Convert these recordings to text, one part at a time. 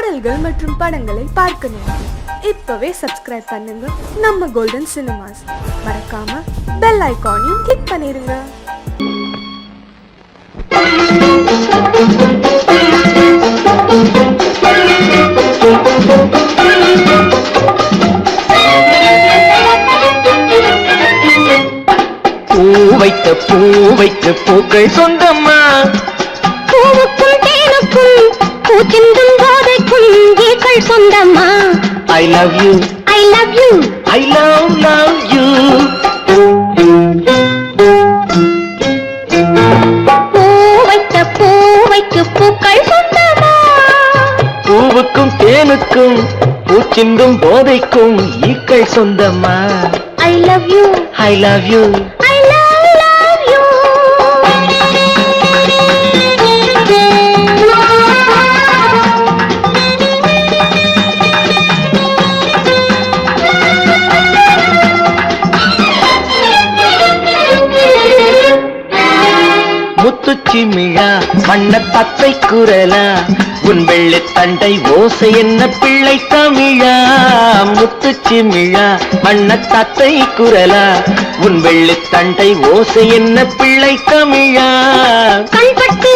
பாடல்கள் மற்றும் படங்களை பார்க்கணும். இப்பவே சப்ஸ்கிரைப் பண்ணுங்க நம்ம கோல்டன் சினிமாஸ். மறக்காம பெல் ஐகானையும் கிளிக் பண்ணிருங்க. பூ வைத்த பூக்கள் சொந்தம்மா, பூவுக்கும் தேனுக்கும் பூச்சிந்தும் போதைக்கும் ஈக்கள் சொந்தம்மா. I love you, I love you, I love you. பூ வைத்த பூக்கள் சொந்தம்மா, பூவுக்கும் தேனுக்கும் பூச்சிந்தும் போதைக்கும் ஈக்கள் சொந்தம்மா. I love you, I love you, I love you. முத்துச்சிமிழா வண்ண பச்சை குரலா, உன் வெள்ளை தண்டை ஓசை என்ன பிள்ளை தமிழா. முத்துச்சிமிழா வண்ண தத்தை குரலா, உன் வெள்ளை தண்டை ஓசை என்ன பிள்ளை தமிழா. கண்பட்டு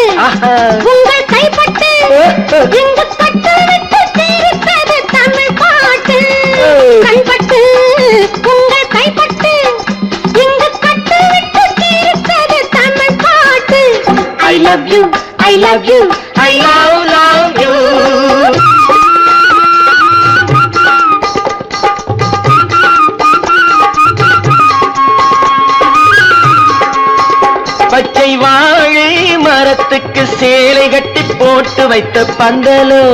உங்கள் கைப்பட்டு இங்கு பட்டு விட்டு தீர்த்தது தமிழ் பாட்டு. கண்பட்டு உங்கள் கைப்பட்டு இங்கு பட்டு விட்டு தீர்த்தது தமிழ் பாட்டு. I love you, I love you, I love you. பச்சை வாழை மரத்துக்கு சேலை கட்டி போட்டு வைத்த பந்தலோ,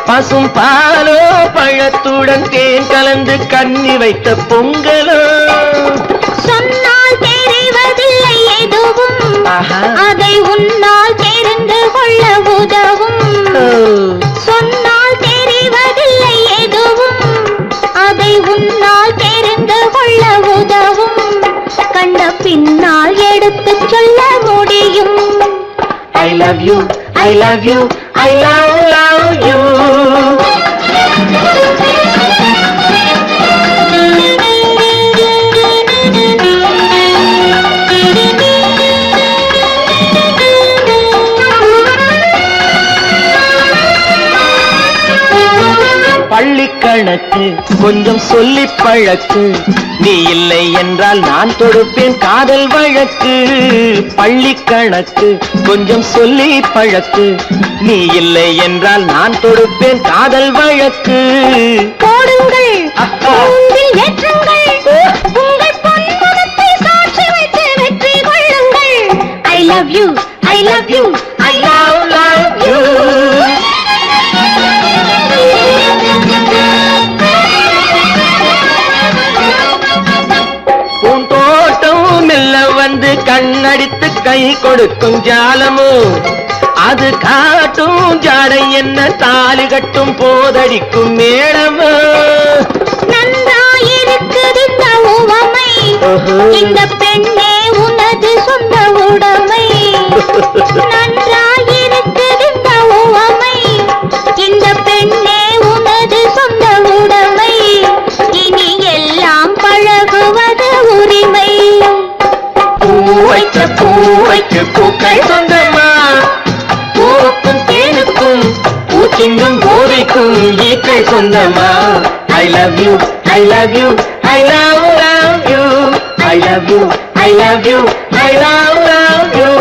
பசும் பாலோ பழத்துடன் தேன் கலந்து கண்ணி வைத்த பொங்கலோ. சொன்னால் தெரிவதில்லை எதுவும், அதை உன்னால் தெரிந்து கொள்ள உதவும். சொன்னால் தெரிவதில்லை எதுவும், அதை உன்னால் தெரிந்து கொள்ள உதவும். கண்ட பின்னால் எடுத்து சொல்ல முடியும். I love you, I love you, I love you. பள்ளிக்கணக்கு கொஞ்சம் சொல்லி பழக்கு, நீ இல்லை என்றால் நான் தொடுப்பேன் காதல் வழக்கு. பள்ளிக்கணக்கு கொஞ்சம் சொல்லி பழக்கு, நீ இல்லை என்றால் நான் தொடுப்பேன் காதல் வழக்கு. போடுங்கள் ஏற்றுங்கள், உங்கள் பொன்முகத்தை சாட்சி வைத்து வெற்றி கொள்ளுங்கள். I love you, I love you, I love you. பூந்தோட்டம் மெல்ல வந்து கண்ணடித்து கை கொடுக்கும் ஜாலமோ, அது காட்டும் ஜாடை என்ன தாலி கட்டும் போதடிக்கும் மேடமோ. நன்றாயிருக்குது இந்த உவமை, இந்த பெண்ணே உனது சொந்த உடைமை. நன்றாயிருக்குது இந்த உவமை, இந்த பெண்ணே உனது சொந்த உடைமை. இனி எல்லாம் பழகுவது உரிமை. பூ வைத்த பூக்கள் சொந்தமா, பூவுக்கும் தேனுக்கும் பூச்சிங்கும் போதைக்கும் ஈக்கள் சொந்தமா. I love you, I love you, I love you. I love you, I love you, I love you.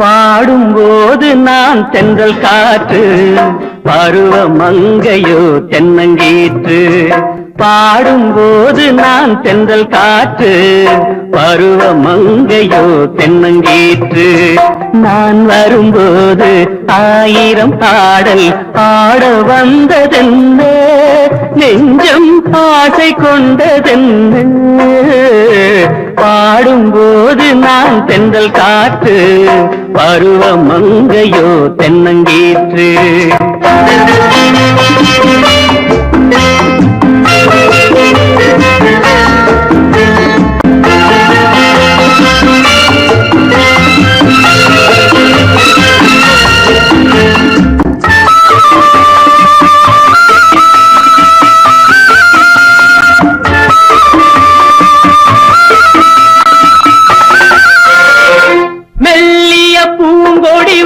பாடும்போது நான் தென்றல் காற்று, பருவ மங்கையோ தென்னங்கீற்று. பாடும்போது நான் தென்றல் காற்று, பருவ மங்கையோ தென்னங்கீற்று. நான் வரும்போது ஆயிரம் பாடல் ஆட வந்ததென்ன, நெஞ்சம் ஆசை கொண்டதென்ன. பாடும்போது நான் தென்றல் காற்று, பருவ மங்கையோ தென்னங்கீற்று.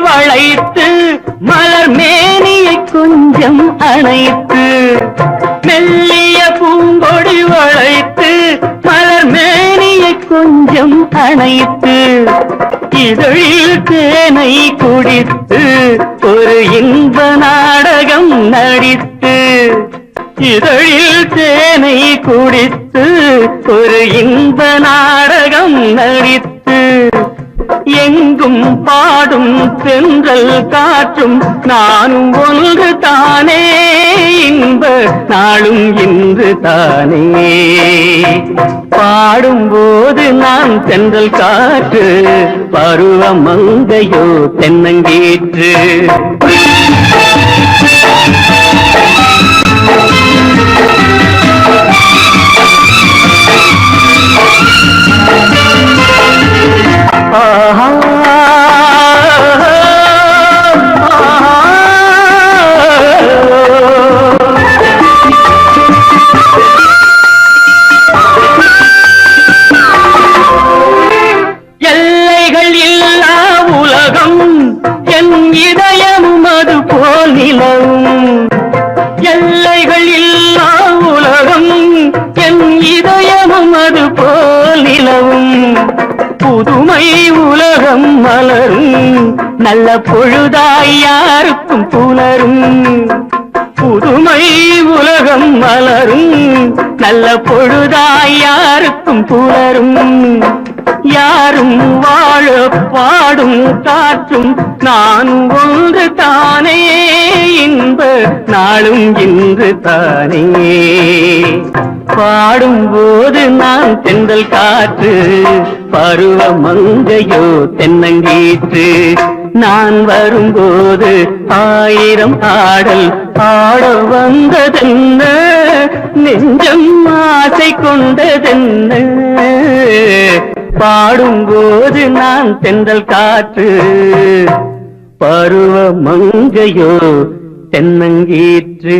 வளைத்து மலர் மேனியை கொஞ்சம் அணைத்து, மெல்லிய பூங்கொடி வளைத்து மலர் மேனியை கொஞ்சம் அணைத்து, இதழில் தேனை குடித்து ஒரு இன்ப நாடகம் நடித்து, இதழில் தேனை குடித்து ஒரு இன்ப நாடகம் நடித்து, எங்கும் பாடும் தென்றல் காற்றும் நானும் ஒன்று தானே, இன்ப நாளும் இன்று தானே. பாடும்போது நான் தென்றல் காற்று, பருவ மங்கையோ தென்னங்கீற்று. எல்லைகள் இல்லா உலகம் என் இதயமும் அது போல் நிலவும், எல்லைகள் இல்லா உலகம் என் இதயமும் அது போல் நிலவும். புதுமை உலகம் மலரும் நல்ல பொழுதாய் யாருக்கும் புலரும், புதுமை உலகம் மலரும் நல்ல பொழுதாய் யாருக்கும் புலரும். யாரும் வாழ பாடும் காற்றும் நானும் ஒன்று தானே, இன்ப நாளும் இன்று தானே. பாடும்போது நான் தென்றல் காற்று, பருவ மங்கையோ தென்னங்கீற்று. நான் வரும்போது ஆயிரம் ஆடல் ஆட வந்ததென்ன, நெஞ்சம் ஆசை கொண்டதென்ன. பாடும்போது நான் தென்றல் காற்று, பருவ மங்கையோ தென்னங்கீற்று.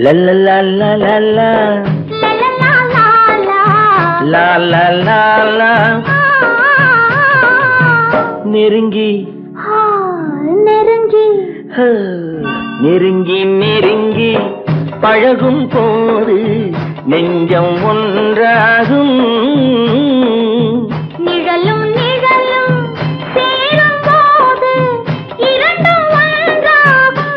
La la la la la la la la la la. நெருங்கி நெருங்கி நெருங்கி நெருங்கி பழகும் போது நெஞ்சம் ஒன்றாகும், நிழலும் நிழலும் சேரும் போது இரண்டும் ஒன்றாகும்.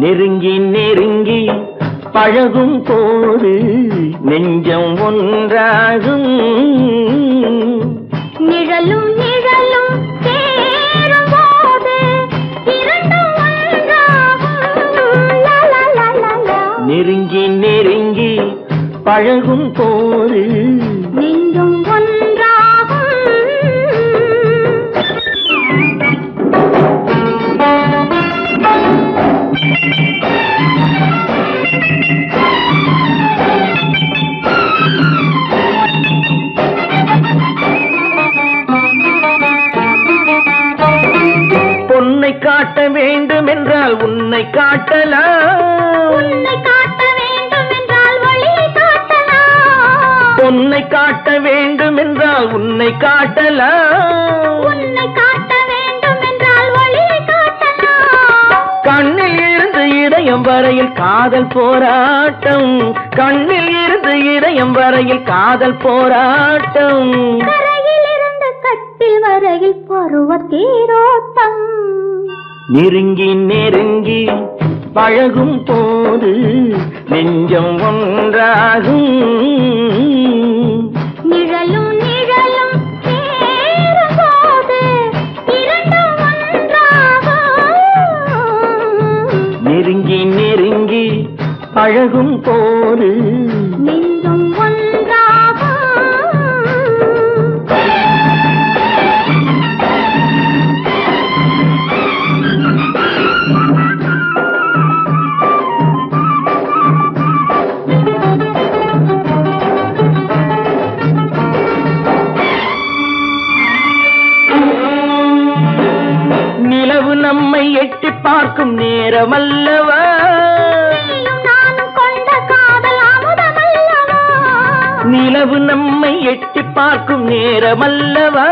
நெருங்கி நெருங்கி பழகும் போது நெஞ்சம் ஒன்றாகும், நிழலும் நிழலும் சேரும் போது இரண்டும் ஒன்றாகும். லா லா லா லா லா. நெருங்கி நெருங்கி பழகும் போது நெஞ்சும் ஒன்றாகும். பொன்னை காட்ட வேண்டும் என்றால் உன்னை காட்டலாம். உன்னை காட்ட வேண்டும் என்றால் ஒளியை காட்டலாம். பொன்னை காட்ட வேண்டும் என்றால் உன்னை காட்டலாம். உன்னை காட்ட வேண்டும் என்றால் ஒளியை காட்டலாம். கண்ணில் இருந்து இதயம் வரையில் காதல் போராட்டம். கண்ணில் இருந்து இதயம் வரையில் காதல் போராட்டம். கரையில் இருந்து கட்டில் வரையில் பருவ தேரோட்டம். நெருங்கி நெருங்கி பழகும் போது நெஞ்சம் ஒன்றாகும். நிழலும் நிழலும் சேரும் போது இரண்டும் ஒன்றாகும். நெருங்கி நெருங்கி பழகும் போது நெஞ்சும் ஒன்றாகும். நிலவு நம்மை எட்டி பார்க்கும் நேரமல்லவா. நீயும் நானும் கொண்ட காதல் அமுதமல்லவா. நிலவு நம்மை எட்டி பார்க்கும் நேரமல்லவா.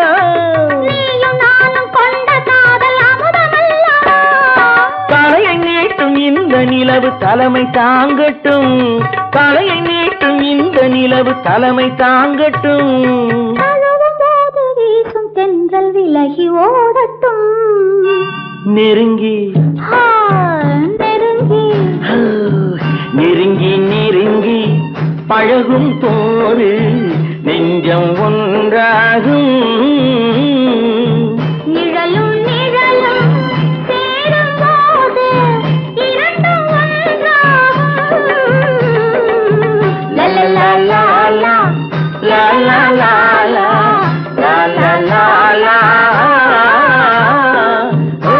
நீயும் நானும் கொண்ட காதல் அமுதமல்லவா. தலையை நீட்டும் இந்த நிலவு தலைமை தாங்கட்டும். தலையை நீட்டும் இந்த நிலவு தலைமை தாங்கட்டும். தழுவும் போது வீசும் தென்றல் விலகி ஓடட்டும். நெருங்கி நெருங்கி நெருங்கி நெருங்கி பழகும் போது நெஞ்சம் ஒன்றாகும். நிழலும் நிழலும் சேரும் போது இரண்டும் ஒன்றாகும். லலலா லாலா லா லா லா லா லா லா லா லா. ஓ,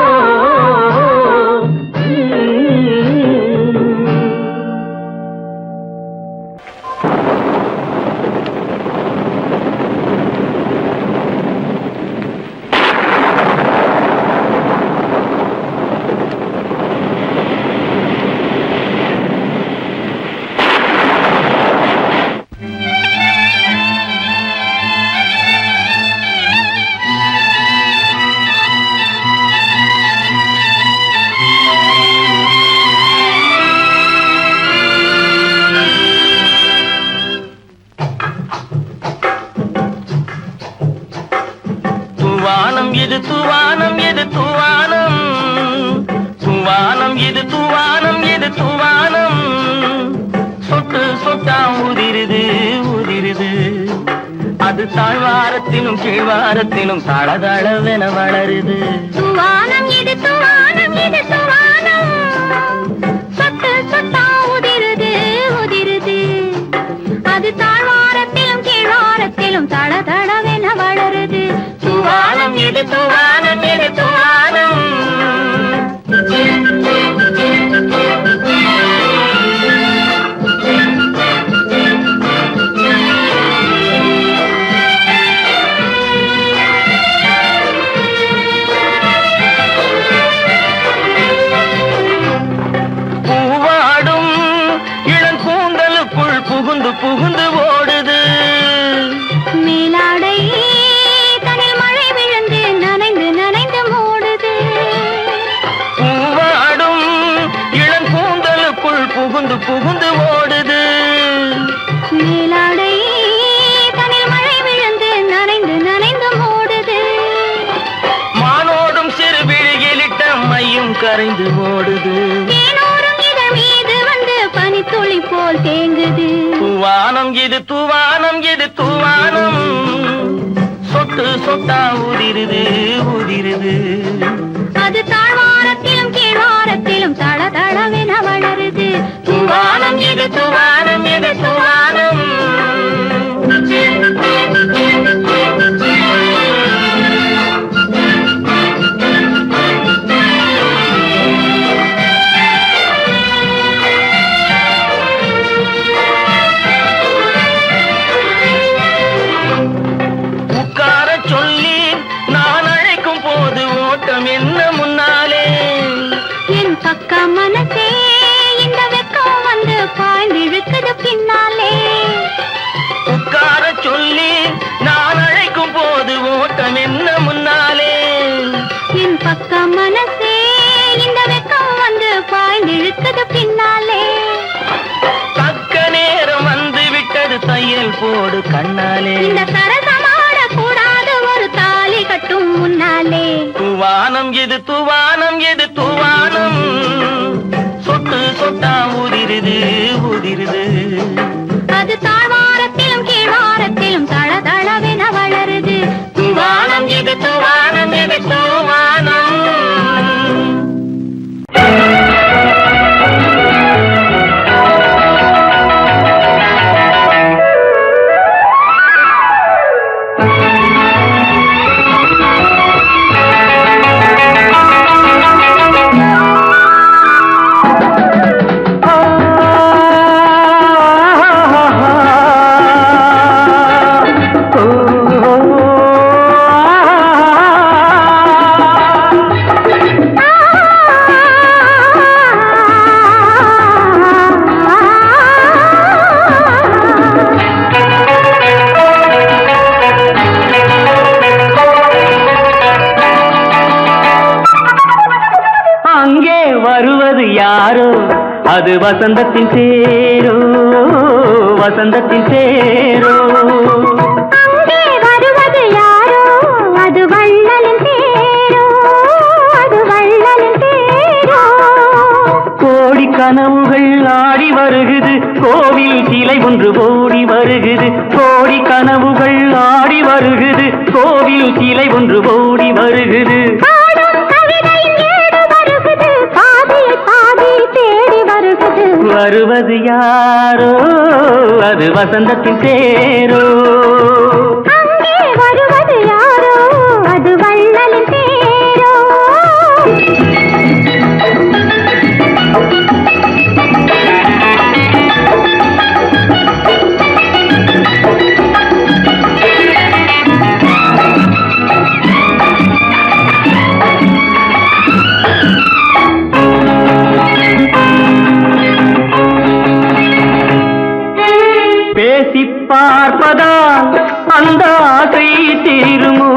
துவானம் இது துவானம் இது துவானம். துவானம் இது துவானம் இது துவானம். சொட்டு சொட்டா உதிருது உதிருது. அது தாழ்வாரத்திலும் கீழ்வாரத்திலும் தளதளவென வளருது. துவானம் இது துவானம் இது துவானம். சொட்டு சொட்டா உதிருது உதிருது. அது தாழ்வாரத்திலும் கீழ்வாரத்திலும் தளதளவென வளருது. துவானம் இது துவானம் இது துவானம். பூவாடும் இளங்கூந்தலுக்குள் புகுந்து புகுந்து ஓடுது. மேலாடை தனில் மழை விழுந்து நனைந்து நனைந்து மூடுது. பூவாடும் இளங்கூந்தலுக்குள் புகுந்து புகுந்து ஓடுது. மேலாடை தனில் மழை விழுந்து நனைந்து நனைந்து மூடுது. மானோடும் சிறு விழியிலிட்ட மையும் கரைந்து ஓடுது. தேனோரும் இதழ் மீது வந்து பனித்துளி போல் தேங்குது. துவானம் இது துவானம் இது துவானம். சொட்டு சொட்டா உதிருது உதிருது. அது தாழ்வாரத்திலும் கீழ்வாரத்திலும் தளதளவென வளருது. துவானம் இது துவானம் இது துவானம். உட்காரச் சொல்லி நான் அழைக்கும் போது ஓட்டம் என்ன முன்னாலே. என் பக்கமா வருவது பின்னாலே. தக்க நேரம் வந்து விட்டது தையல் போடு கண்ணாலே. இந்த சரசமாட கூடாது ஒரு தாலி கட்டும் முன்னாலே. தூவானம் எது தூவானம் எது தூவானம், சொட்டு சொட்டா உதிருது உதிருது. அது தாழ்வாரத்திலும் கீழ்வாரத்திலும் தளதளவென வளருது. தூவானம் எது தூவானம் எது தூவானம். அது வசந்தத்தின் தேரோ வசந்தத்தின் தேரோ. அங்கே வருவது யாரோ அது வள்ளலின் தேரோ அது வள்ளலின் தேரோ. கோடி கனவுகள் ஆடி வருகுது, கோவில் சிலை ஒன்று ஓடி வருகுது. கோடி கனவுகள் ஆடி வருகுது, கோவில் சிலை ஒன்று ஓடி வருகுது. வருவது யாரோ அது வசந்தத்தின் தேரோ. அங்கே வருவது யாரோ அது வள்ளலின் தேரோ. பார்ப்பதால் அந்த ஆசை தீருமோ,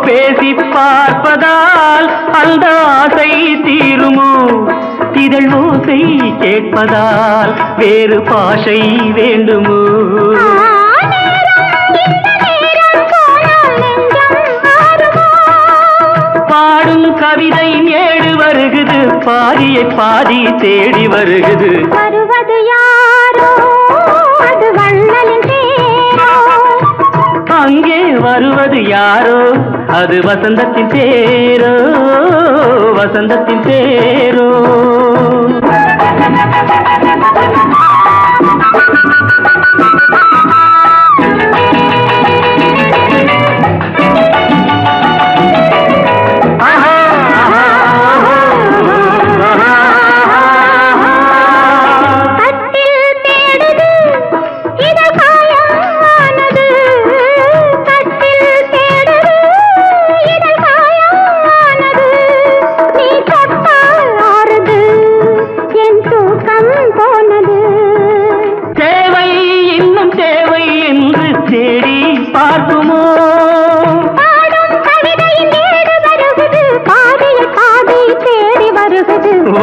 பேசி பார்ப்பதால் அந்த ஆசை தீருமோ. இதழ் ஓசை கேட்பதால் வேறு பாஷை வேண்டுமோ. பாடும் கவிதை ஏடு வருகுது, பாதியை பாதி தேடி வருகுது. வருவது யாரோ அது வள்ளலின் தேரோ. அங்கே வருவது யாரோ அது வசந்தத்தின் தேரோ வசந்தத்தின் தேரோ.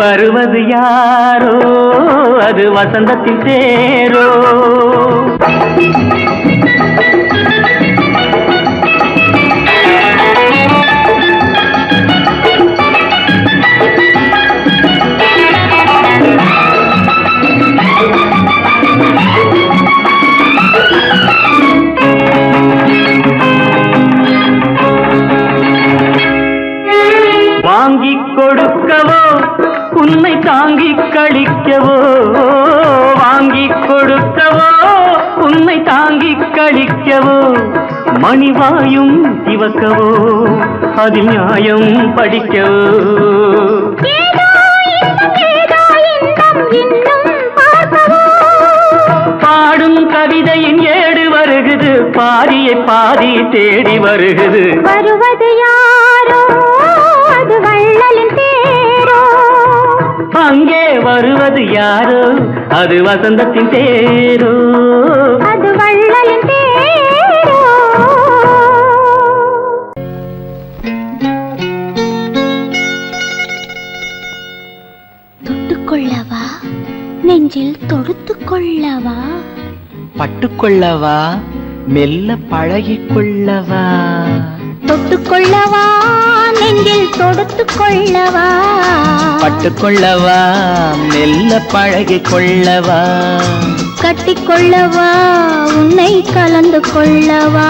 வருவது யாரோ அது வசந்தத்தின் தேரோ. வாங்கிக் கொடுக்கவோ உன்னை தாங்கிக் கழிக்கவோ, வாங்கிக் கொடுக்கவோ உன்னை தாங்கிக் கழிக்கவோ. மணிவாயும் சிவக்கவோ அதில் நியாயம் படிக்கவோ. பாடும் கவிதையின் ஏடு வருகுது, பாதியை பாதி தேடி வருகுது. வருவது யாரோ அது வள்ளலின் தேரோ. அங்கே வருவது யாரோ அது வசந்தத்தின் தேரோ அது வள்ளலின் தேரோ. தொட்டுக்கொள்ளவா நெஞ்சில் தொடுத்துக் கொள்ளவா பட்டுக்கொள்ளவா மெல்ல பழகிக்கொள்ளவா தொட்டுக்கொள்ளவா நெஞ்சில் தொடுத்துக் கொள்ளவா பட்டுக்கொள்ளவா மெல்ல பழகிக்கொள்ளவா கட்டிக்கொள்ளவா உன்னை கலந்து கொள்ளவா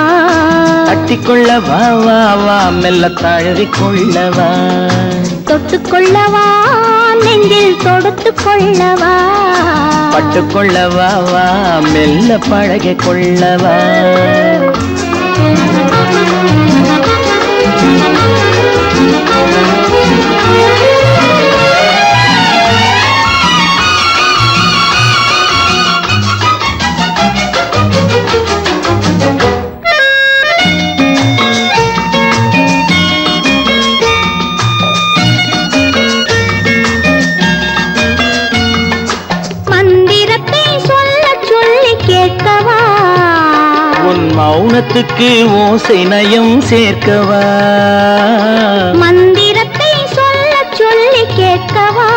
கட்டிக்கொள்ளவா வா வா மெல்ல தழுவிக்கொள்ளவா தொட்டுக்கொள்ளவா நெஞ்சில் தொடுத்துக் கொள்ளவா பட்டுக்கொள்ளவா வா மெல்ல பழகிக்கொள்ளவா மௌனத்துக்கு ஓசை நயம் சேர்க்கவா மந்திரத்தை சொல்ல சொல்லி கேட்கவா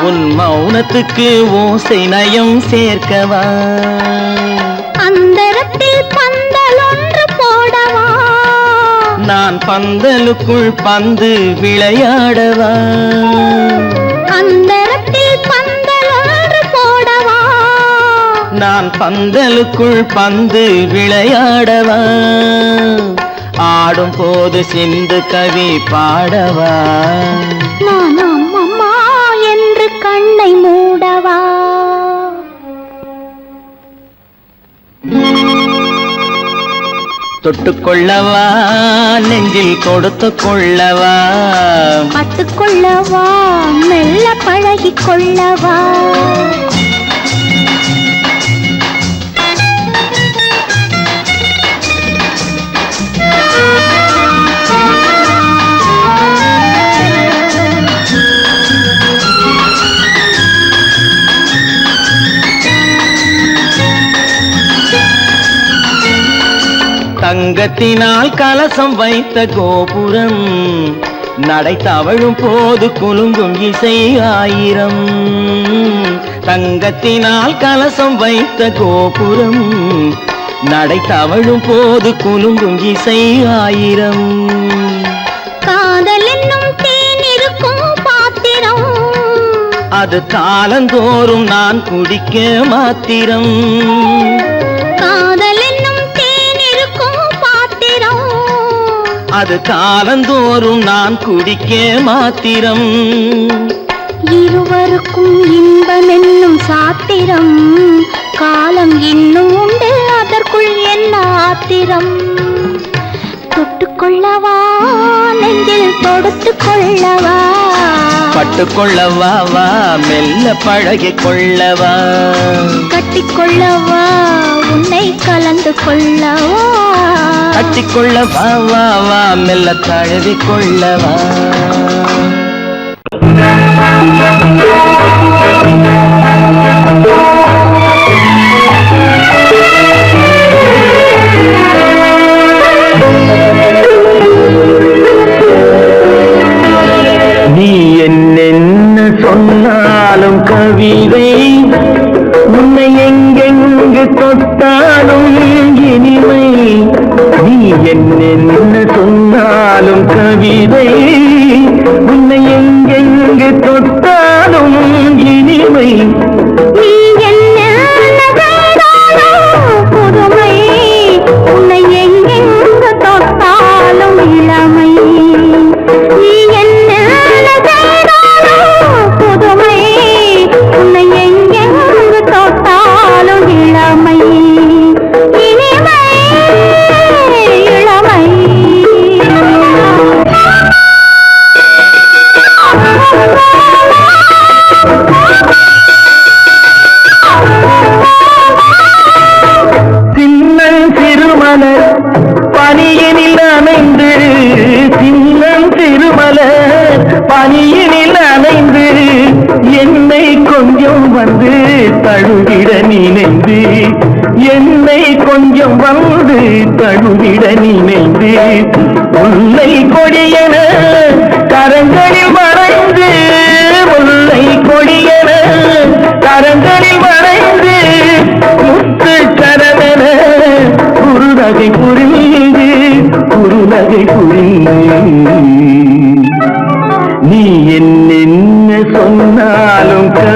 உன் மௌனத்துக்கு ஓசை நயம் சேர்க்கவா அந்தரத்தில் பந்தல் ஒன்று போடவா நான் பந்தலுக்குள் பந்து விளையாடவா அந்தரத்தில் பந்தல் ஒன்று போடவா நான் பந்தலுக்குள் பந்து விளையாடவா ஆடும் போது சிந்து கவி பாடவா நான் அம்மம்மா என்று கண்ணை மூடவா தொட்டுக்கொள்ளவா நெஞ்சில் கொடுத்து கொள்ளவா பட்டுக்கொள்ளவா மெல்ல பழகிக் கொள்ளவா தங்கத்தினால் கலசம் வைத்த கோபுரம் நடை தவழும் போது குலுங்கும் இசை ஆயிரம் தங்கத்தினால் கலசம் வைத்த கோபுரம் நடை தவழும் போது குலுங்கும் இசை ஆயிரம் காதல் என்னும் தேன் இருக்கும் பாத்திரம் அது காலந்தோறும் நான் குடிக்க மாத்திரம் காதல் என்னும் தேன் இருக்கும் பாத்திரம் அது காலந்தோறும் நான் குடிக்க மாத்திரம் இருவருக்கும் இன்பம் என்னும் சாத்திரம் காலம் இன்னும் உண்டு அதற்குள் என்ன ஆத்திரம் தொட்டுக்கொள்ளவா நெஞ்சில் தொடுத்துக் கொள்ளவா பட்டுக்கொள்ளவா வா மெல்ல பழகிக்கொள்ளவா கட்டிக்கொள்ளவா உன்னை கலந்து கொள்ளவா கட்டிக்கொள்ளவா வா வா மெல்ல தழுவிக்கொள்ளவா நீ என்ன சொன்னாலும் கவிதை உன்னை எங்கெங்கு தொட்டாலும் இனிமை நீ என்ன சொன்னாலும் கவிதை உன்னை எங்கெங்கு தொட்டாலும் இனிமை நீ என்ன புதுமை உன்னை எங்கெங்கு தொட்டாலும் இளமை நீ என்ன புதுமை உன்னை எங்கெங்கு தொட்டாலும் இளமை இனிமை இளமை சின்னன் திருமலர் பனியினில் அணைந்து சின்னன் திருமலர் பனியினில் அணைந்து என்னை கொஞ்சம் வந்து தழுவிட நினைந்து என்னை கொஞ்சம் வந்து தழுவிட நினைந்து முல்லை கொடியன கரங்களில் மறைந்து முல்லை கொடி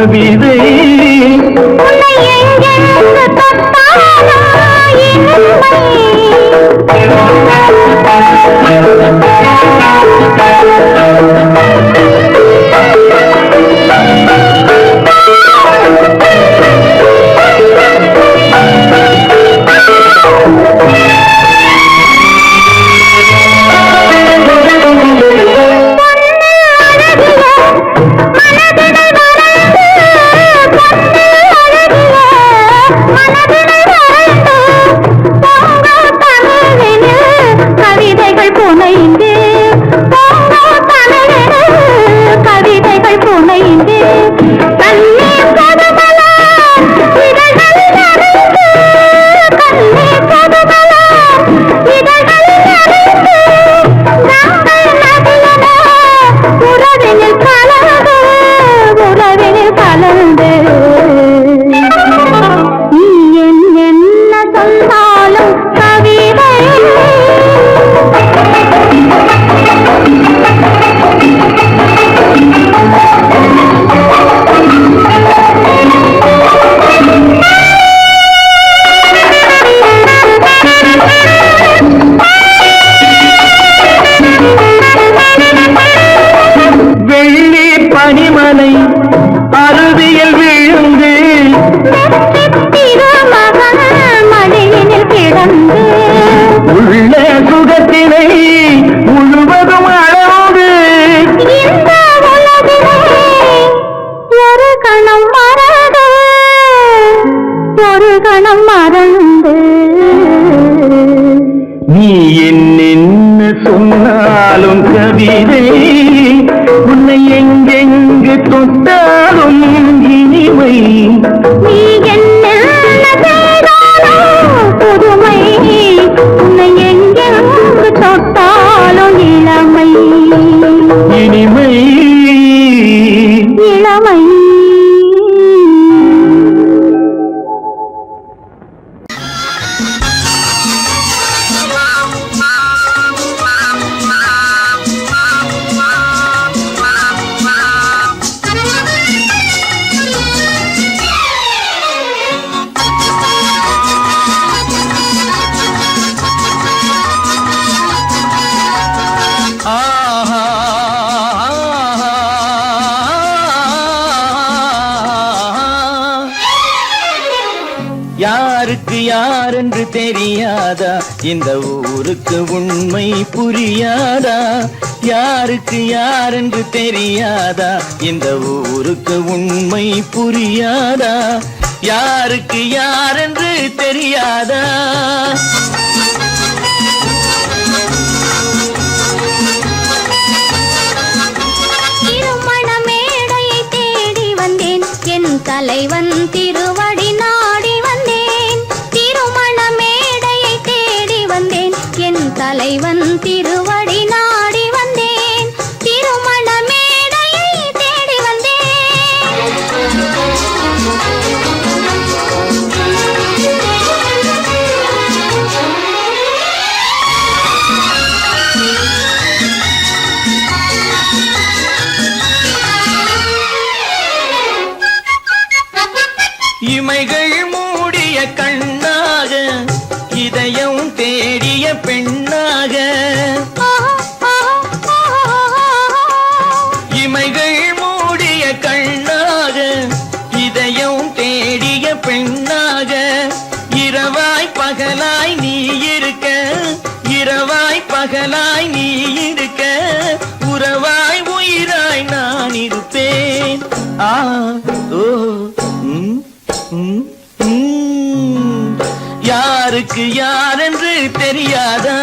கவிதை உன்னை எங்கெங்கு தொட்டாலோ இனிமை. நீ என்ன சொன்னாலும் கவிதை உன்னை எங்கெங்கு தொட்டாலும் இனிமை. நீ என்ன புதுமை உன்னை எங்கெங்கு தொட்டாலும் இளமை இனிமை இளமை. யாருக்கு யாரென்று தெரியாதா, இந்த ஊருக்கு உண்மை புரியாதா? யாருக்கு யாரென்று தெரியாதா, இந்த ஊருக்கு உண்மை புரியாதா? யாருக்கு யாரென்று தெரியாதா? திருமண மேடையை தேடி வந்தேன், என் தலைவன் திருவடி நாடி வந்தேன். திருமண மேடையை தேடி வந்தேன், என் தலைவன் திருவடி நாடி வந்தேன். திருமண மேடையை தேடி இமைகள் மூடிய கண்ணாக, இதயம் தேடிய பெண்ணாக. இமைகள் மூடிய கண்ணாக, இதயம் தேடிய பெண்ணாக. இரவாய் பகலாய் நீ இருக்க, இரவாய் பகலாய் நீ இருக்க, உறவாய் உயிராய் நான் இருப்பேன். ஆ ஓ யாருக்கு யாரென்று தெரியாதா?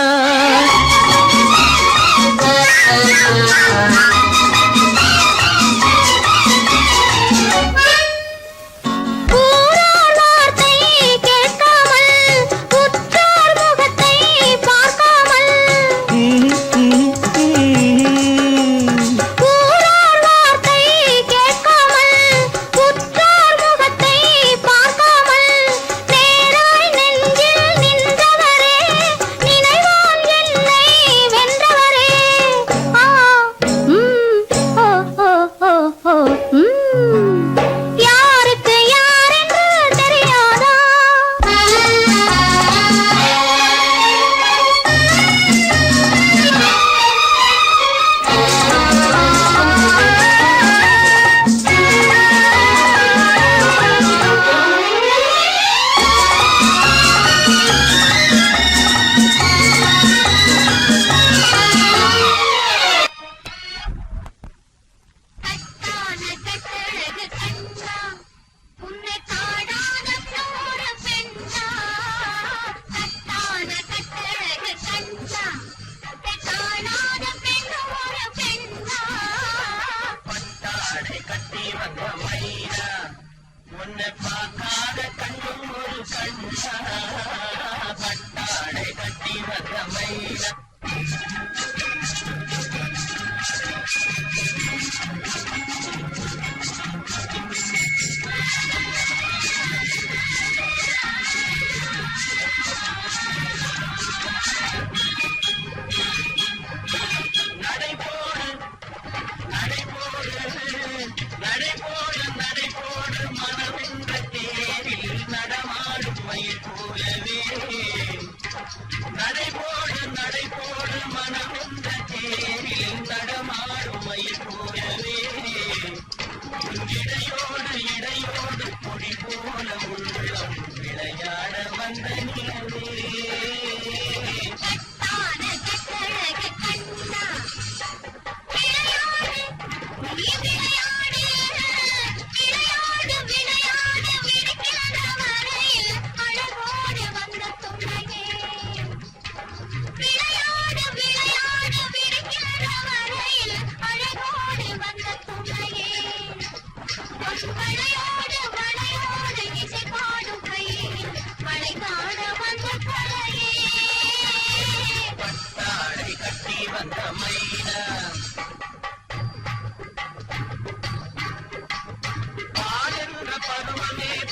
கட்டி வந்த மைனா உன்னை பார்க்காத கண்ணும் ஒரு கண்ணா பட்டாடை கட்டி வந்த மைனா இடையோடு பொடி போல உள்ளம் விளையாட வந்த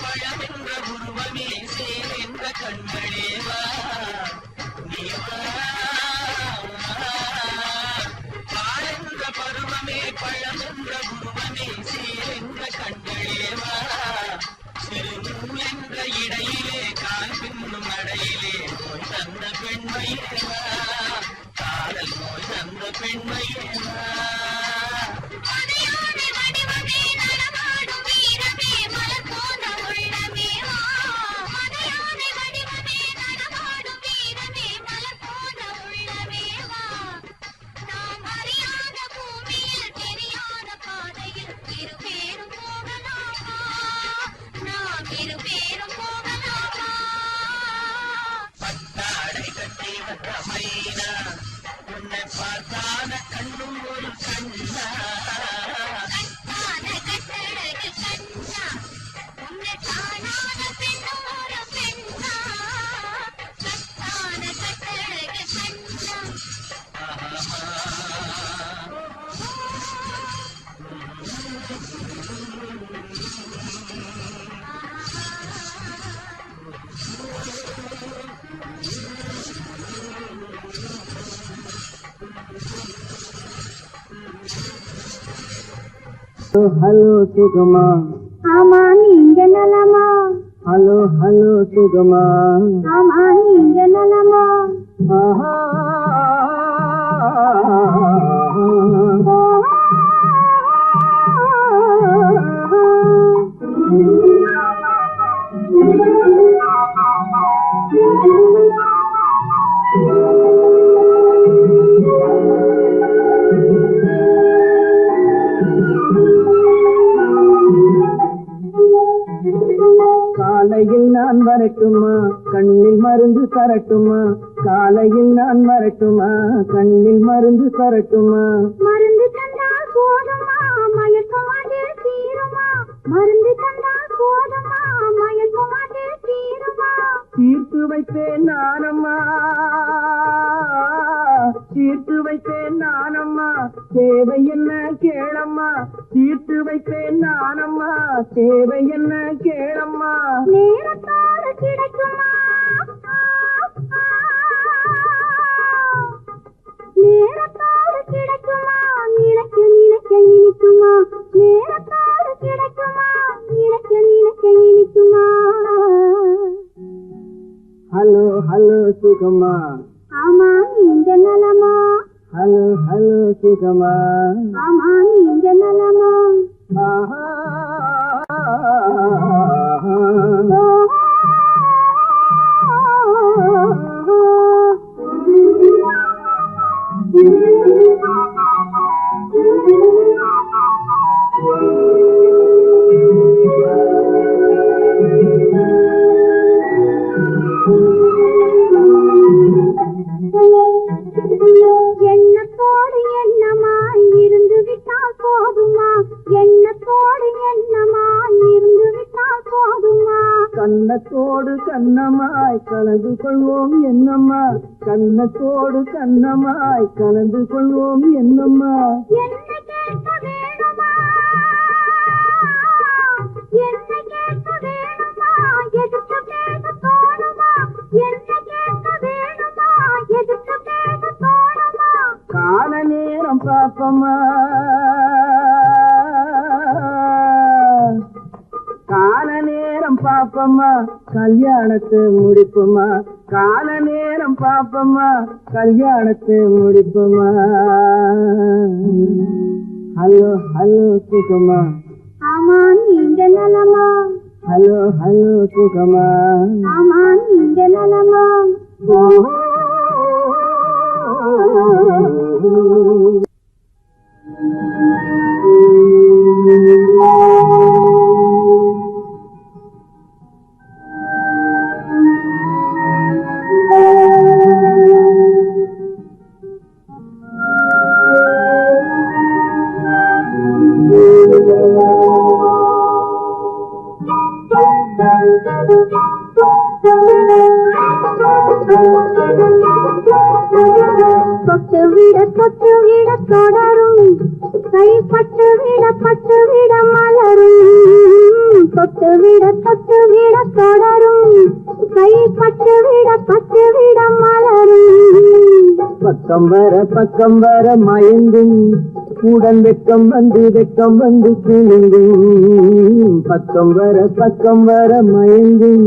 பழமென்ற உருவமே சேரென்ற கண்களேவா பாழென்ற பருவமே பழமென்ற உருவமே சேரென்ற கண்களேவா சிறுமும் என்ற இடையிலே கால் பின்னும் அடையிலே நோய் தந்த பெண்மையேவா காதல் நோய் தந்த பெண்மையேவா உன்னை பார்த்தான கண்ணும் ஒரு கண்ணா உன்னை காணாத பெண்ணும் ஒரு பெண்ணா கட்டான கட்டழகு கண்ணா ஹலோ சுகமா ஆமா நீங்க நலமா ஹலோ ஹலோ சுகமா ஆமா நீங்க நலமா ஆஹா காலையில் நான் வரட்டுமா கண்ணில் மருந்து தரட்டுமா காலையில் நான் வரட்டுமா கண்ணில் மருந்து தரட்டுமா மருந்து தந்தா போதுமா மயக்கமாதே தீருமா மருந்து தந்தா போதுமா மயக்கமாதே தீருமா தீர்த்து வைப்பேன் நானம்மா தீர்த்து வைப்பேன் நானம்மா தேவை என்ன கேளம்மா தீர்த்து வைப்பேன் நானம்மா தேவை என்ன கேளம்மா நேரத்தோடு கிடைக்குமா நேரத்தோடு கிடைக்குமா நினைக்க நினைக்க இனிக்குமா நேரத்தோடு கிடைக்குமா நினைக்க நினைக்க இனிக்குமா ஹலோ ஹலோ சுகமா ஆமா நீங்க நலமா ஹலோ ஹலோ சுகமா ஆமா நீங்க நலமா ஆஹா எண்ணத்தோடு எண்ணமாய் இருந்து கன்னத்தோடு கண்ணமாய் கலந்து கொள்வோம் என்னம்மா கன்னத்தோடு கண்ணமாய் கலந்து கொள்வோம் என்னம்மா என்ன கேட்க வேணுமா என்ன கேட்க வேணுமா எதுக்கு பேச தோணுமா என்ன கேட்க வேணுமா எதுக்கு பேச தோணுமா கால நேரம் பாப்பம்மா கால நேரம் பாப்பம்மா கல்யாணத்தை முடிப்போமா கால நேரம் பாப்பம்மா கல்யாணத்தை முடிப்போமா ஹலோ ஹலோ சுகமா ஆமா நீங்க நலமா ஹலோ ஹலோ சுகமா ஆமா நீங்க நலமா தொட்டு விட தொடரும் கைப்பட்டு விட மலரும் தொட்டு விட தொடரும் கைப்பட்டு விட மலரும் பக்கம் வர மயங்கும் உடன் வெக்கம் வந்து குலுங்கும் பக்கம் வர மயங்கும்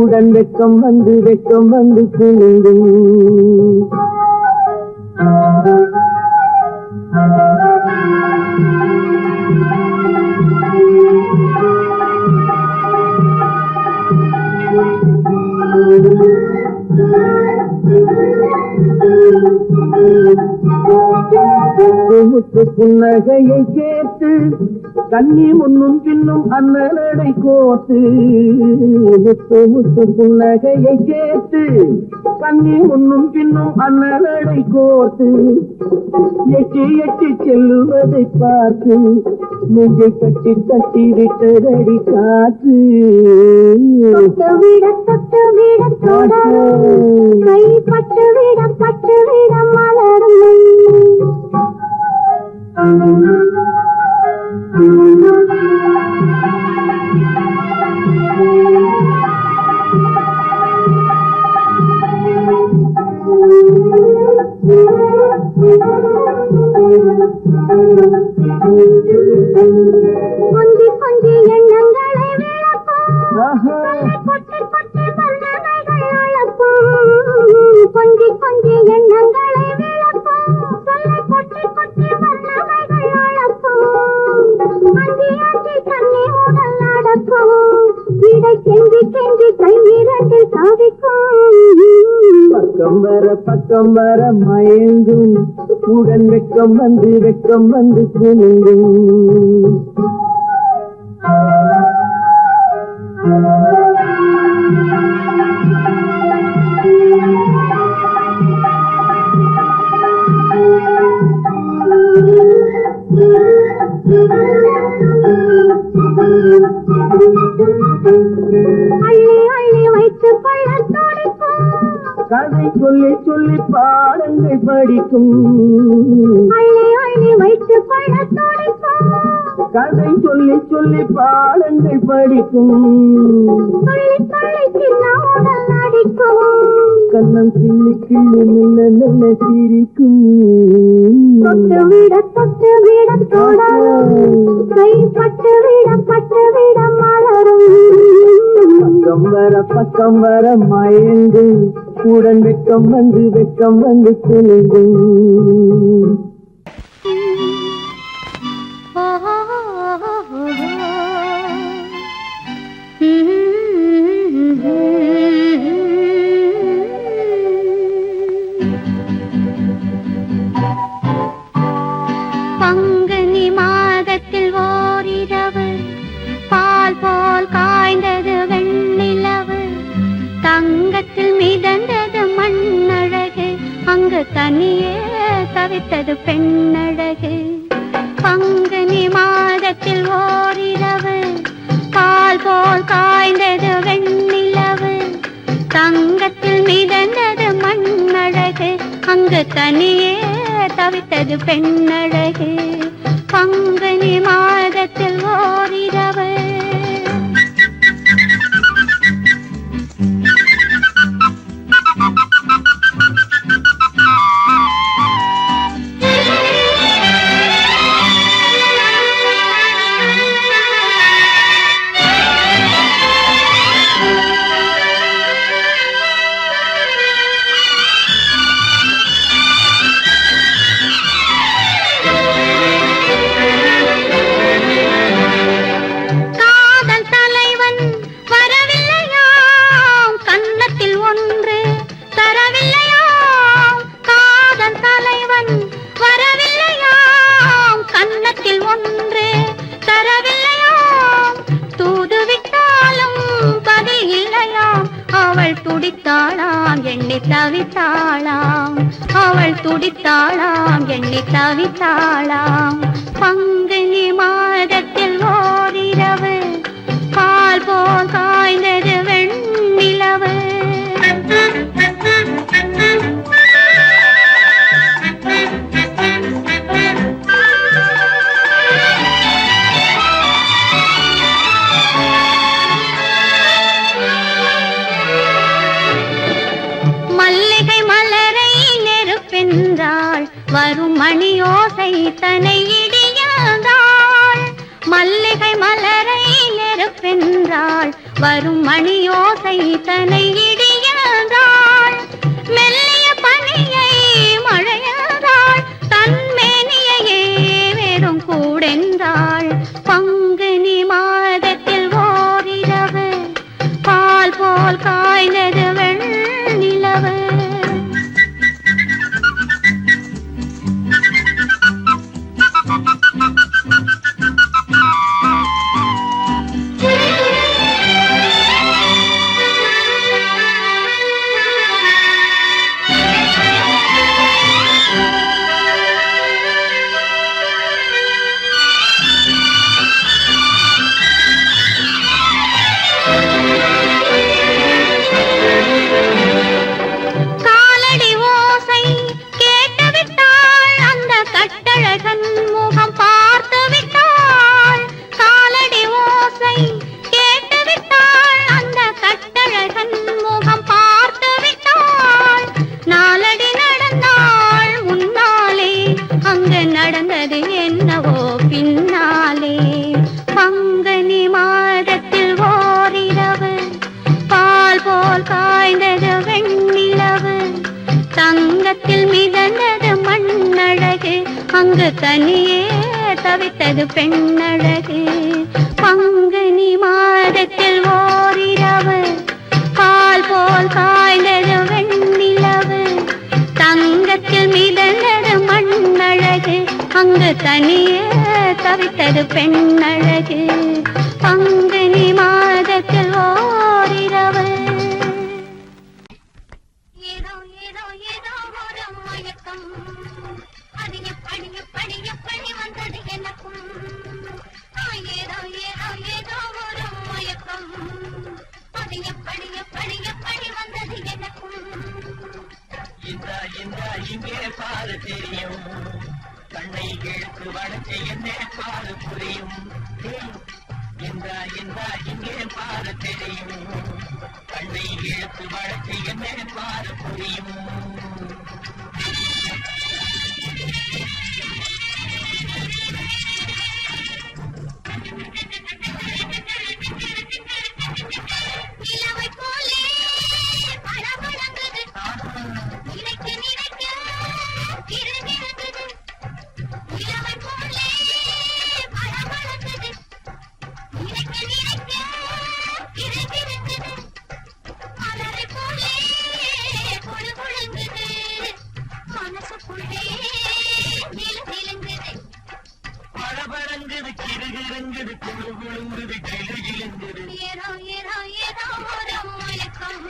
உடன் வெக்கம் வந்து குலுங்கும் முத்து புன்னகையை சேர்த்து கண்ணி முன்னும் பின்னும் அண்ணலடை கோத்து முத்து புன்னகையை சேர்த்து கண்ணி முன்னும் பின்னும் அண்ணலடை கோத்து எட்டி செல்லுவதை பார்த்து நெஞ்சை கட்டி விட்டதடி காற்று தொட்டு விட தொடரும் கைப்பட்டு விட மலரும் கொஞ்சி எண்ணங்களை விளக்கும் கொட்டி வல்லவைகள் அழப்பும் கொஞ்சி எண்ணங்களை விளக்கும் சொல்லை கொட்டி வல்லவைகள் அழப்பும் அஞ்சி கண்ணி உடல் நடக்கும் இடை கெஞ்சி கையிரண்டில் சாதிக்கும் பக்கம் வர மயங்கும் உடன் வெக்கம் வந்து குலுங்கும் அள்ளி வைத்து கொள்ள துடிக்கும் கதை சொல்லி பாடங்கள் படிக்கும் அள்ளி வைத்து கொள்ள துடிக்கும் கதை சொல்லி பாடங்கள் படிக்கும் சொல்லி சின்ன உடல் நடிக்கும் கண்ணம் கிள்ளி நல்ல சிரிக்கும் தொட்டு விட தொடரும் கைப்பட்டு விட மலரும் பக்கம் வர மயங்கு உடன் வெக்கம் வந்து குலுங்கும் பங்குனி மாதத்தில் ஓரிரவு பால் போல் காய்ந்தது வெண்ணிலவு தங்கத்தில் மிதந்தது மண்ணழகு அங்கு தனியே தவித்தது பெண்ணழகு பங்குனி மாதத்தில் ஓரிரவு பால் போல் காய்ந்தது வெண்ணிலவு தவித்தது பெண்ணழகு பங்குனி மாதத்தில் ஓரிரவு அவள் துடித்தாளாம் எண்ணி தவித்தாளாம் பங்குனி மாதத்தில் ஓரிரவு பால் போல் காய்ந்தது வெண்ணிலவு வரும் மணியோசை தனை இடியாதாள் மல்லிகை மலரை நெருப்பென்றாள் வரும் மணியோசை தனை இடியாதாள் மெல்லிய பனியை மழையாதாள் தன்மேனியையே வெறும் கூடென்றாள் பங்குனி மாதத்தில் ஓரிரவு பால் போல் காய்ந்தது வெண்ணிலவு நடந்தது என்னவோ பின்னாலே பங்குனி மாதத்தில் ஓரிரவு பால் போல் காய்ந்தது வெண்ணிலவு தங்கத்தில் மிதந்தது மண்ணழகு அங்கு தனியே தவித்தது பெண்ணழகு பங்குனி மாதத்தில் ஓரிரவு பால் போல் காய்ந்தது வெண்ணிலவு தங்கத்தில் மிதந்தது மண்ணழகு அங்கு தனியே தவித்தது பெண்ணழகு பங்குனி மாதத்தில் ஓரிரவு ஏதோ ஏதோ ஏதோ ஒரு மயக்கம் அது எப்படி எப்படி எப்படி வந்தது எனக்கும் ஏதோ ஏதோ ஏதோ ஒரு மயக்கம் அது எப்படி எப்படி எப்படி வந்தது எனக்கும் இங்கே பாரு தெரியும் கண்ணை இழுத்து வளர்ச்சி என்ன பாரு புரியும் இங்கே பாரு தெரியும் கண்ணை இழுத்து வளர்ச்சி என்ன பாரு புரியும் இளவை போலே பழபழங்குது நினைக்க நினைக்க கிறுகிறுக்குது இளவை போலே பழபழங்குது நினைக்க நினைக்க கிறுகிறுக்குது மலரை போலே பொழு பொழுங்குது மனசுக்குள்ளே நிலங்குது பழபழங்குது கிறுகிறுங்குது குழு குழுங்குது கிளுகிழுங்குது ஏதோ ஏதோ ஏதோ ஒரு மயக்கம்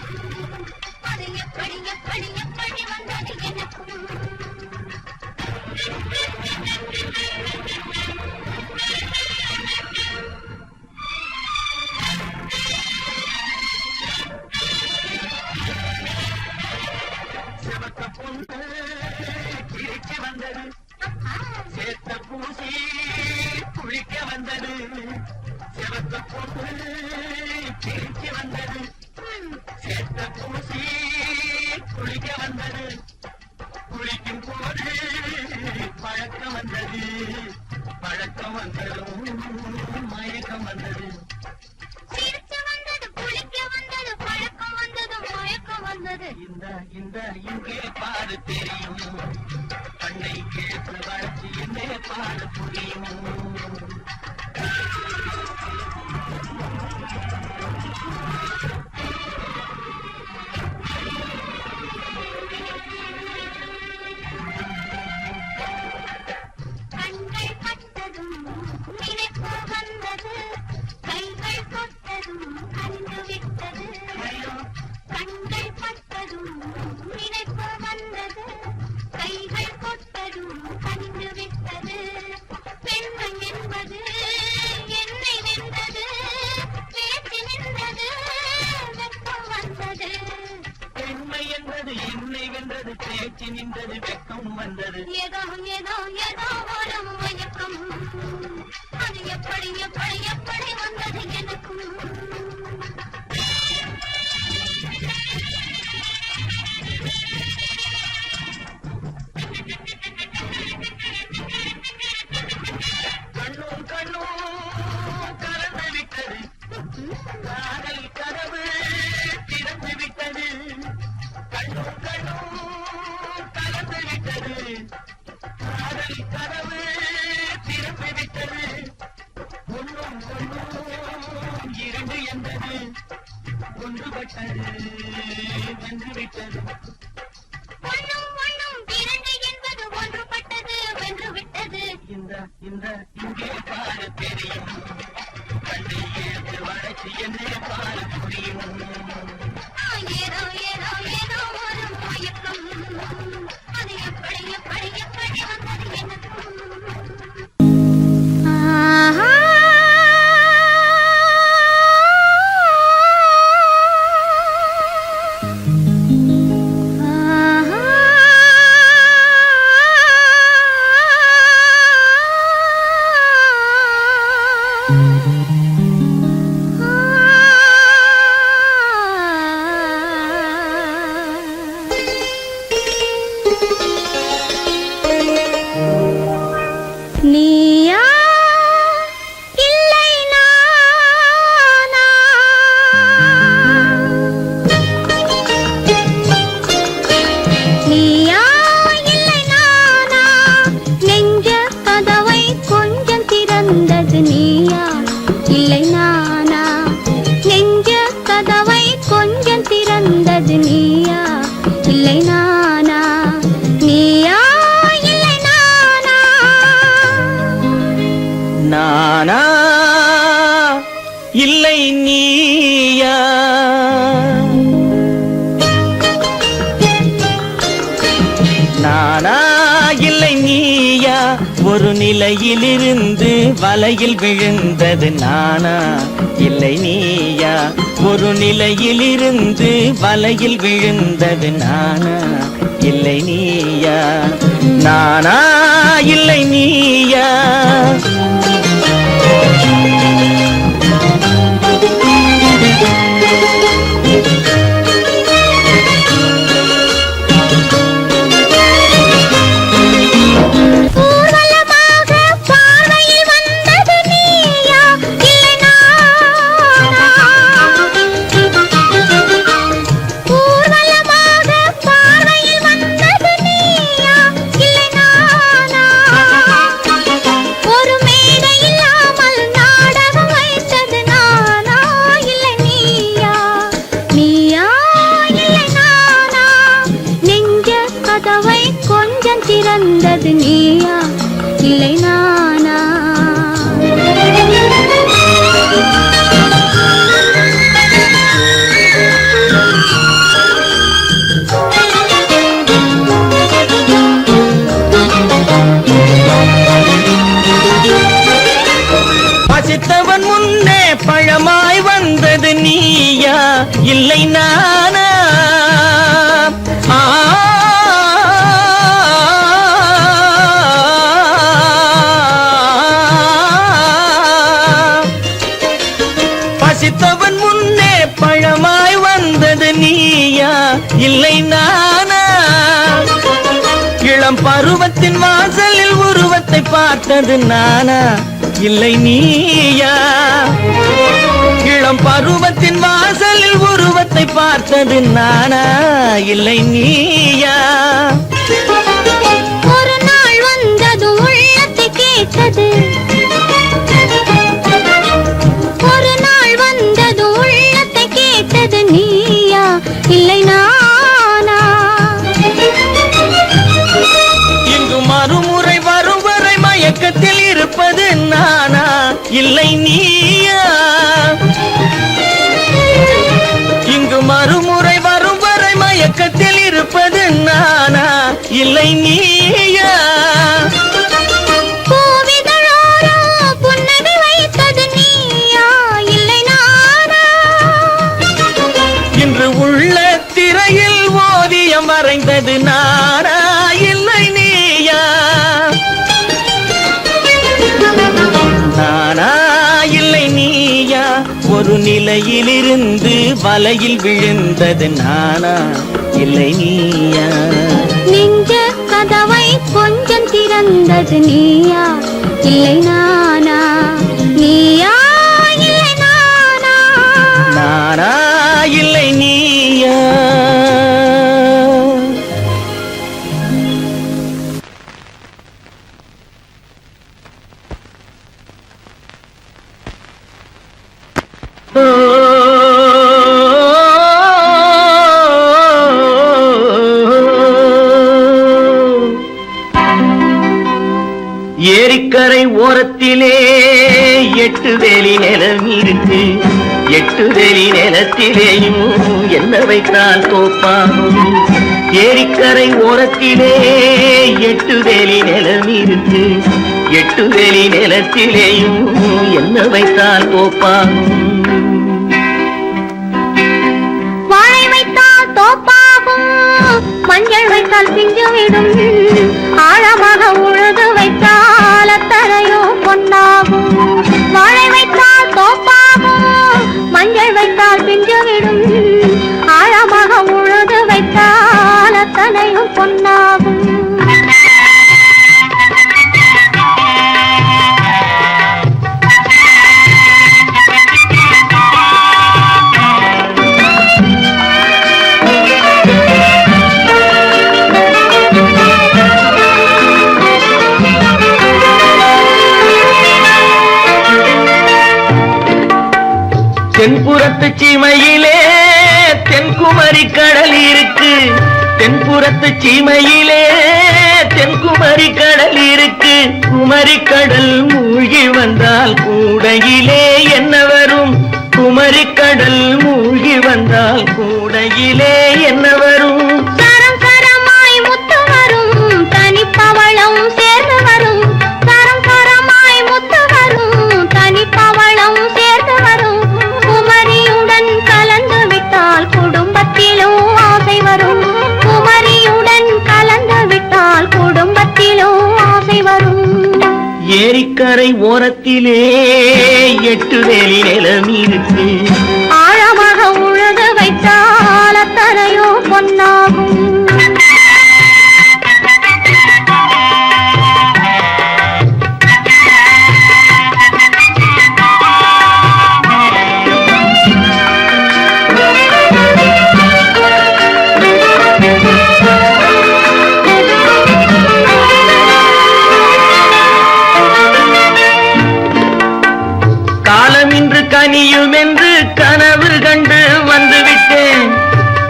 அது எப்படி எப்படி எப்படி வந்தது எனக்கும் சிவக்க பொண்ணு கிழிச்சு வந்தது சிரிச்சு வந்தது குளிக்க வந்தது பழக்கம் வந்தது மயக்கம் வந்தது இந்த இங்கே பாரு தெரியும் கண்ணை கேட்டு வளர்ச்சி என்னே பாடு புரியும் கண்கள் பட்டதும் நினைப்பு வந்தது கைகள் தொட்டதும் அறிந்து விட்டது கண்கள் பட்டதும் நினைப்பு வந்தது கைகள் தொட்டதும் அறிந்து விட்டது பெண்மை என்பது என்னை வென்றது பேச்சு நின்றது வெப்பம் வந்தது பெண்மை என்பது என்னை வென்றது பேச்சு நின்றது வெக்கம் வந்தது ஏதோ ஏதோ ஏதோ ஒரு மயக்கம் அது எப்படி எப்படி எப்படி வந்தது எனக்கும் கண்ணும் கலந்து விட்டது காதல் கதவு திறந்து விட்டது கண்ணும் கலந்து விட்டது காதல் கதவு திறந்து விட்டது ஒன்றும் இரண்டு என்பது ஒன்றுபட்டது வென்று விட்டது ஒண்ணும் இரண்டு என்பது ஒன்றுபட்டது வென்று விட்டது இந்த இங்கே பாரு தெரியும் கண்ணை ஏற்று வளர்ச்சி என்றே பாரு புரியும் ஏதோ ஏதோ ஏதோ ஒரு மயக்கம் அது எப்படி எப்படி எப்படி வந்தது எனக்கும் நீயா இல்லை நானா நீயா இல்லை நானா நெஞ்ச கதவை கொஞ்சம் திறந்தது நீயா இல்லை நானா நெஞ்ச கதவை கொஞ்சம் திறந்தது நீயா இல்லை நானா நீயா நானா இல்லை நீயா நானா இல்லை நீயா ஒரு நிலையிலிருந்து வலையில் விழுந்தது நானா இல்லை நீயா ஒரு நிலையிலிருந்து வலையில் விழுந்தது நானா இல்லை நீயா நானா இல்லை நீயா திறந்தது நீயா இல்லை நானா பசித்தவன் முன்னே பழமாய் வந்தது நீயா இல்லை நானா பசித்தவன் முன்னே பழமாய் வந்தது நீயா இல்லை நானா இளம் பருவத்தின் வாசலில் உருவத்தை பார்த்தது நானா இல்லை நீயா இளம் பருவத்தின் வாசலில் உருவத்தை பார்த்தது நானா இல்லை நீயா ஒரு நாள் வந்தது உள்ளத்தை கேட்டது ஒரு நாள் வந்தது உள்ளத்தை கேட்டது நீயா இல்லை நானா இங்கு மறுமுறை வரும் வரை மயக்கத்தில் இருப்பது நானா இல்லை நீயா இங்கு மறுமுறை வரும் வரை மயக்கத்தில் இருப்பது நானா இல்லை நீயா பூவிதழோரோ புன்னகை வைத்தது நீயா இல்லை நானா இன்று உள்ள திரையில் ஓவியம் வரைந்தது நானா இல்லை நீயா நானா இல்லை நீயா ஒரு நிலையிலிருந்து வலையில் விழுந்தது நானா இல்லை நீயா நெஞ்ச கதவை கொஞ்சம் திறந்தது நீயா இல்லை நானா நீயா இல்லை நானா நானா இல்லை நீயா ஏரிக்கரை ஓரத்திலே 8 வேலி நிலம் இருக்கு 8 வேலி நிலத்திலேயும் என்ன வைத்தால் தோப்பாகும் ஏரிக்கரை ஓரத்திலே 8 வேலி நிலம் இருக்கு 8 வேலி நிலத்திலேயும் என்ன வைத்தால் தோப்பாகும் வாழை வைத்தால் தோப்பாகும் மஞ்சள் வைத்தால் பிஞ்சுவிடும் ஆழமாக உழுது வைத்தால் அத்தனையோ பொன்னாகும் வாழை வைத்தால் தோப்பாகும் மஞ்சள் வைத்தால் பிஞ்சுவிடும் ஆழமாக உழுது வைத்தால் அத்தனையோ பொன்னாகும் தென்புறத்து சீமையிலே தென்குமரி கடல் இருக்கு தென்புறத்து சீமையிலே தென்குமரி கடல் இருக்கு குமரி கடல் மூழ்கி வந்தால் கூடையிலே என்ன வரும் குமரி கடல் மூழ்கி வந்தால் கூடையிலே என்ன வரும் சரம் சரமாய் முத்து வரும் தனிப்பவளம் சேர்ந்து வரும் சரம் சரமாய் முத்து வரும் தனிப்பவளம் சேர்ந்து வரும் குமரியுடன் கலந்து விட்டால் குடும்பத்திலும் ஆசை வரும் குமரியுடன் கலந்து விட்டால் குடும்பத்திலும் ஆசை வரும் ஏரிக்கரை ஓரத்திலே 8 வேலி நிலம் இருக்கு ஆழமாக உழுது வைத்தால் அத்தனையோ பொன்னாகும் காலம் இன்று கனியும் என்று கனவு கண்டு வந்துவிட்டேன்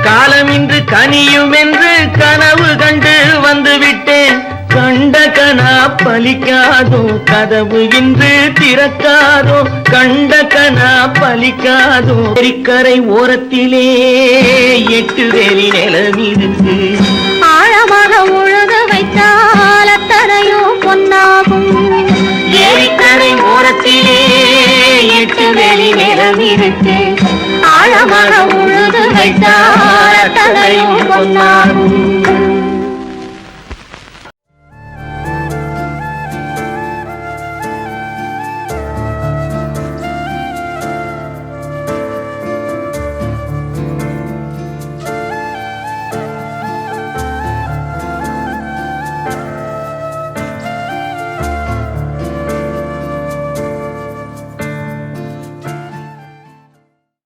காலம் இன்று கனியும் என்று கனவு கண்டு வந்துவிட்டேன் கண்ட கனா பலிக்காதோ கதவு இன்று திறக்காதோ கண்ட கனா பலிக்காதோ ஏரிக்கரை ஓரத்திலே 8 வேலி நிலம் இருக்கு ஆழமாக உழுது வைத்தால் அத்தனையோ பொன்னாகும் ஏரிக்கரை ஓரத்திலே 8 வேலி நிலம் இருக்கு ஆழமாக உழுது வைத்தால் அத்தனையோ பொன்னாகும்